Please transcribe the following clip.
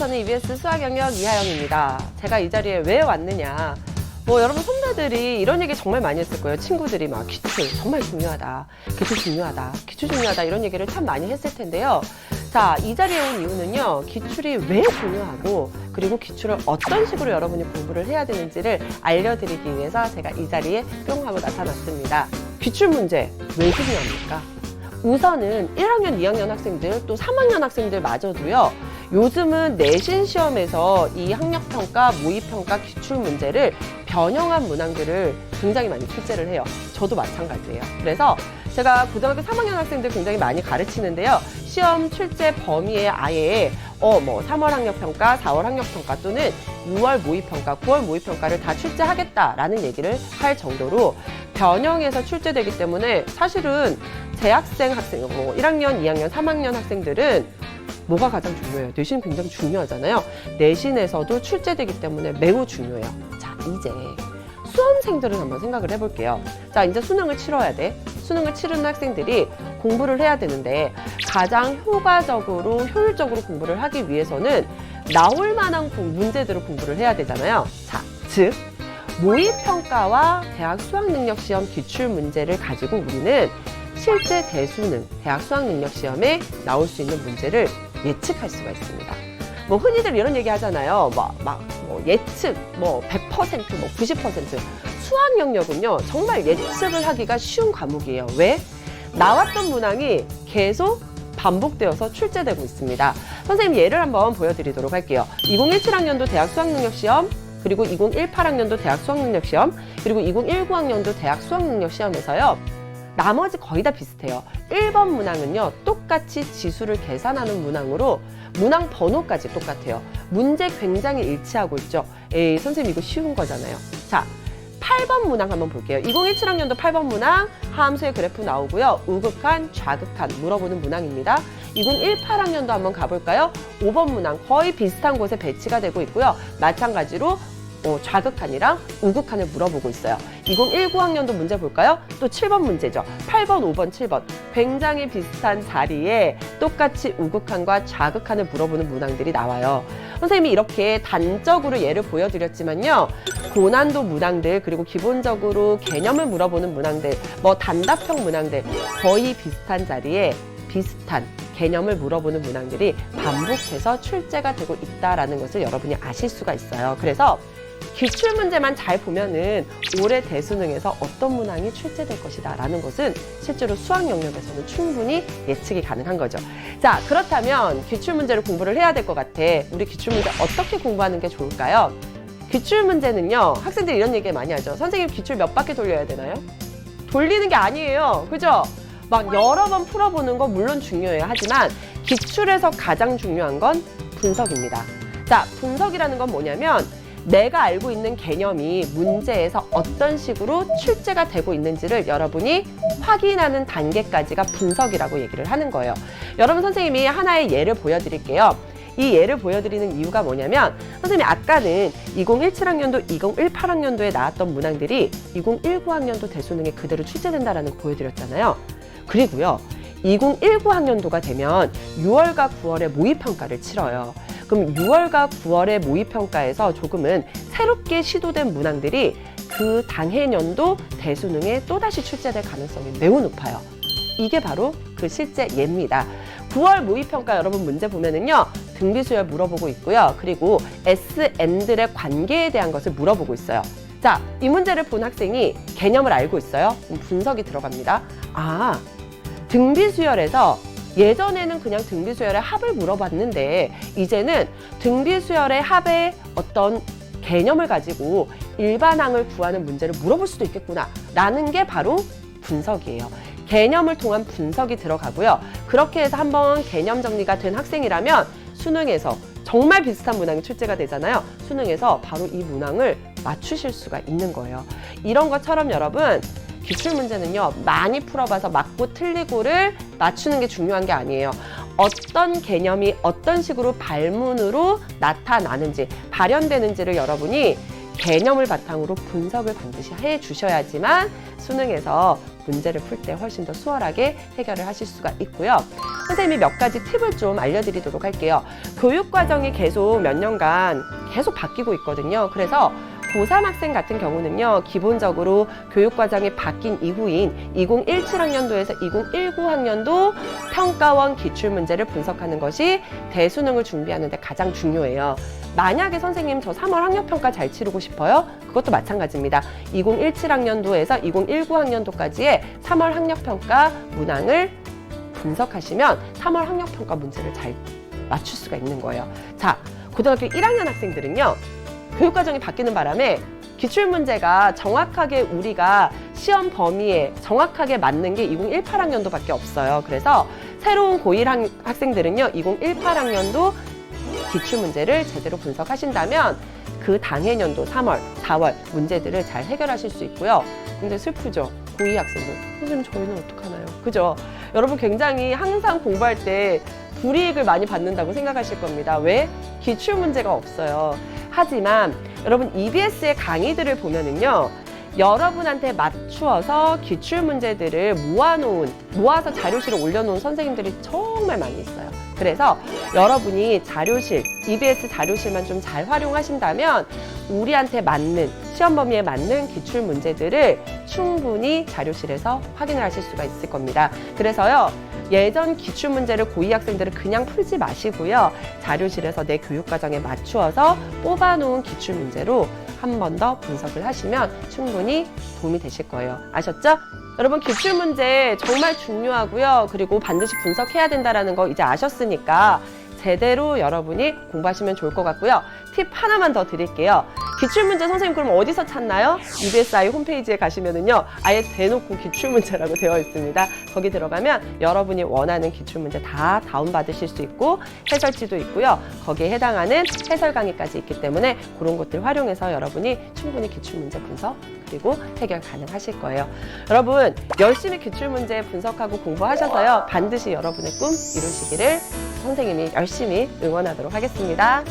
저는 EBS 수학영역 이하영입니다. 제가 이 자리에 왜 왔느냐. 여러분 선배들이 이런 얘기 정말 많이 했을 거예요. 친구들이 막 기출 정말 중요하다. 기출 중요하다. 기출 중요하다. 이런 얘기를 참 많이 했을 텐데요. 자, 이 자리에 온 이유는요. 기출이 왜 중요하고 그리고 기출을 어떤 식으로 여러분이 공부를 해야 되는지를 알려드리기 위해서 제가 이 자리에 뿅 하고 나타났습니다. 기출 문제 왜 중요합니까? 우선은 1학년, 2학년 학생들 또 3학년 학생들마저도요. 요즘은 내신 시험에서 이 학력평가, 모의평가, 기출 문제를 변형한 문항들을 굉장히 많이 출제를 해요. 저도 마찬가지예요. 그래서 제가 고등학교 3학년 학생들 굉장히 많이 가르치는데요. 시험 출제 범위에 아예 3월 학력평가, 4월 학력평가 또는 6월 모의평가, 9월 모의평가를 다 출제하겠다라는 얘기를 할 정도로 변형해서 출제되기 때문에 사실은 재학생 학생, 1학년, 2학년, 3학년 학생들은 뭐가 가장 중요해요? 내신 굉장히 중요하잖아요. 내신에서도 출제되기 때문에 매우 중요해요. 자, 이제 수험생들을 한번 생각을 해볼게요. 자, 이제 수능을 치러야 돼. 수능을 치르는 학생들이 공부를 해야 되는데 가장 효율적으로 공부를 하기 위해서는 나올 만한 문제들을 공부를 해야 되잖아요. 자, 즉 모의평가와 대학 수학능력시험 기출문제를 가지고 우리는 실제 대수능, 대학 수학능력시험에 나올 수 있는 문제를 예측할 수가 있습니다. 흔히들 이런 얘기 하잖아요. 예측, 100%, 90%. 수학 영역은요, 정말 예측을 하기가 쉬운 과목이에요. 왜? 나왔던 문항이 계속 반복되어서 출제되고 있습니다. 선생님 예를 한번 보여드리도록 할게요. 2017학년도 대학 수학능력시험, 그리고 2018학년도 대학 수학능력시험, 그리고 2019학년도 대학 수학능력시험에서요. 나머지 거의 다 비슷해요. 1번 문항은요, 똑같이 지수를 계산하는 문항으로 문항 번호까지 똑같아요. 문제 굉장히 일치하고 있죠. 에이, 선생님 이거 쉬운 거잖아요. 자, 8번 문항 한번 볼게요. 2017학년도 8번 문항, 함수의 그래프 나오고요. 우극한, 좌극한 물어보는 문항입니다. 2018학년도 한번 가볼까요? 5번 문항 거의 비슷한 곳에 배치가 되고 있고요. 마찬가지로 좌극한이랑 우극한을 물어보고 있어요. 2019학년도 문제 볼까요? 또 7번 문제죠. 8번, 5번, 7번. 굉장히 비슷한 자리에 똑같이 우극한과 좌극한을 물어보는 문항들이 나와요. 선생님이 이렇게 단적으로 예를 보여드렸지만요. 고난도 문항들, 그리고 기본적으로 개념을 물어보는 문항들, 단답형 문항들 거의 비슷한 자리에 비슷한 개념을 물어보는 문항들이 반복해서 출제가 되고 있다는 것을 여러분이 아실 수가 있어요. 그래서 기출문제만 잘 보면은 올해 대수능에서 어떤 문항이 출제될 것이다 라는 것은 실제로 수학 영역에서는 충분히 예측이 가능한 거죠. 자, 그렇다면 기출문제를 공부를 해야 될 것 같아. 우리 기출문제 어떻게 공부하는 게 좋을까요? 기출문제는요, 학생들이 이런 얘기 많이 하죠. 선생님 기출 몇 바퀴 돌려야 되나요? 돌리는 게 아니에요. 그죠? 여러 번 풀어보는 건 물론 중요해요. 하지만 기출에서 가장 중요한 건 분석입니다. 자, 분석이라는 건 뭐냐면 내가 알고 있는 개념이 문제에서 어떤 식으로 출제가 되고 있는지를 여러분이 확인하는 단계까지가 분석이라고 얘기를 하는 거예요. 여러분, 선생님이 하나의 예를 보여드릴게요. 이 예를 보여드리는 이유가 뭐냐면 선생님이 아까는 2017학년도, 2018학년도에 나왔던 문항들이 2019학년도 대수능에 그대로 출제된다라는 거 보여드렸잖아요. 그리고요, 2019학년도가 되면 6월과 9월에 모의평가를 치러요. 그럼 6월과 9월의 모의평가에서 조금은 새롭게 시도된 문항들이 그 당해년도 대수능에 또다시 출제될 가능성이 매우 높아요. 이게 바로 그 실제 예입니다. 9월 모의평가 여러분 문제 보면은요, 등비수열 물어보고 있고요. 그리고 S&들의 관계에 대한 것을 물어보고 있어요. 자, 이 문제를 본 학생이 개념을 알고 있어요. 그럼 분석이 들어갑니다. 등비수열에서 예전에는 그냥 등비수열의 합을 물어봤는데 이제는 등비수열의 합의 어떤 개념을 가지고 일반항을 구하는 문제를 물어볼 수도 있겠구나 라는 게 바로 분석이에요. 개념을 통한 분석이 들어가고요. 그렇게 해서 한번 개념 정리가 된 학생이라면 수능에서 정말 비슷한 문항이 출제가 되잖아요. 수능에서 바로 이 문항을 맞추실 수가 있는 거예요. 이런 것처럼 여러분, 기출문제는요, 많이 풀어봐서 맞고 틀리고를 맞추는 게 중요한 게 아니에요. 어떤 개념이 어떤 식으로 발문으로 나타나는지, 발현되는지를 여러분이 개념을 바탕으로 분석을 반드시 해 주셔야지만 수능에서 문제를 풀 때 훨씬 더 수월하게 해결을 하실 수가 있고요. 선생님이 몇 가지 팁을 좀 알려드리도록 할게요. 교육과정이 계속 몇 년간 계속 바뀌고 있거든요. 그래서 고3 학생 같은 경우는요, 기본적으로 교육과정이 바뀐 이후인 2017학년도에서 2019학년도 평가원 기출문제를 분석하는 것이 대수능을 준비하는 데 가장 중요해요. 만약에 선생님 저 3월 학력평가 잘 치르고 싶어요? 그것도 마찬가지입니다. 2017학년도에서 2019학년도까지의 3월 학력평가 문항을 분석하시면 3월 학력평가 문제를 잘 맞출 수가 있는 거예요. 자, 고등학교 1학년 학생들은요, 교육과정이 바뀌는 바람에 기출문제가 정확하게 우리가 시험 범위에 정확하게 맞는 게 2018학년도밖에 없어요. 그래서 새로운 고1 학생들은요, 2018학년도 기출문제를 제대로 분석하신다면 그 당해년도 3월, 4월 문제들을 잘 해결하실 수 있고요. 근데 슬프죠? 고2 학생들. 선생님, 저희는 어떡하나요? 그죠? 여러분 굉장히 항상 공부할 때 불이익을 많이 받는다고 생각하실 겁니다. 왜? 기출문제가 없어요. 하지만 여러분 EBS의 강의들을 보면은요, 여러분한테 맞추어서 기출문제들을 모아서 자료실에 올려놓은 선생님들이 정말 많이 있어요. 그래서 여러분이 자료실, EBS 자료실만 좀 잘 활용하신다면 우리한테 맞는, 시험 범위에 맞는 기출문제들을 충분히 자료실에서 확인을 하실 수가 있을 겁니다. 그래서요, 예전 기출문제를 고2 학생들은 그냥 풀지 마시고요, 자료실에서 내 교육과정에 맞추어서 뽑아놓은 기출문제로 한 번 더 분석을 하시면 충분히 도움이 되실 거예요. 아셨죠? 여러분, 기출문제 정말 중요하고요. 그리고 반드시 분석해야 된다는 거 이제 아셨으니까 제대로 여러분이 공부하시면 좋을 것 같고요. 팁 하나만 더 드릴게요. 기출문제 선생님 그럼 어디서 찾나요? EBSI 홈페이지에 가시면은요, 아예 대놓고 기출문제라고 되어 있습니다. 거기 들어가면 여러분이 원하는 기출문제 다 다운받으실 수 있고 해설지도 있고요. 거기에 해당하는 해설 강의까지 있기 때문에 그런 것들 활용해서 여러분이 충분히 기출문제 분석 그리고 해결 가능하실 거예요. 여러분, 열심히 기출문제 분석하고 공부하셔서요, 반드시 여러분의 꿈 이루시기를 선생님이 열심히 응원하도록 하겠습니다.